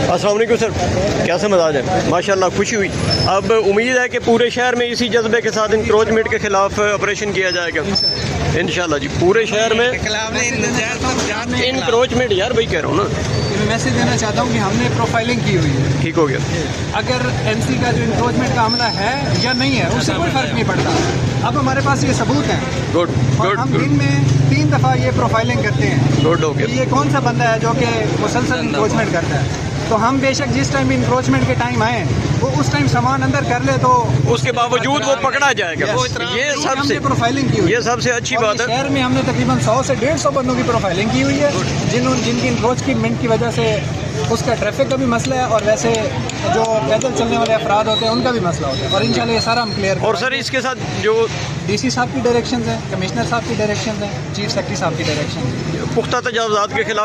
السلام علیکم سر، کیسا مزاج ہے؟ ماشاءاللہ خوشی ہوئی. اب امید ہے کہ پورے شہر میں اسی جذبے کے ساتھ انکروچمنٹ کے خلاف آپریشن کیا جائے گا انشاءاللہ جی. پورے شہر میں انکروچمنٹ، یار بھائی کہہ رہا ہوں نا. میں میسج دینا چاہتا ہوں کہ ہم نے پروفائلنگ کی ہوئی ہے. ٹھیک ہو گیا. اگر این سی کا جو انکروچمنٹ کا عملہ ہے یا نہیں ہے اس سے کوئی فرق نہیں پڑتا. اب ہمارے پاس یہ ثبوت ہیں گڈ اور ہم گڈ دن میں 3 دفعہ یہ پروفائلنگ کرتے ہیں. گڈ ہو گیا. یہ کون سا بندہ ہے جو کہ مسلسل انکروچمنٹ کرتا ہے؟ تو ہم بے شک جس ٹائم انکروچمنٹ کے ٹائم آئے وہ اس ٹائم سامان اندر کر لے تو اس کے باوجود وہ پکڑا جائے گا. یہ سب ہم سے نے پروفائلنگ کی ہوئی ہے. یہ سب سے اچھی بات ہے. شہر میں ہم نے تقریباً 100 سے 150 بندوں کی پروفائلنگ کی ہوئی ہے جن کی انکروچمنٹ کی وجہ سے اس کا ٹریفک کا بھی مسئلہ ہے اور ویسے جو پیدل چلنے والے افراد ہوتے ہیں ان کا بھی مسئلہ ہوتا ہے. اور انشاءاللہ یہ سارا ہم کلیئر اور سر اس کے ساتھ جو ڈی سی صاحب کی ڈائریکشنز ہیں، کمشنر صاحب کی ڈائریکشنز ہیں، چیف سیکرٹری صاحب کی ڈائریکشن پختہ تجاوزات کے خلاف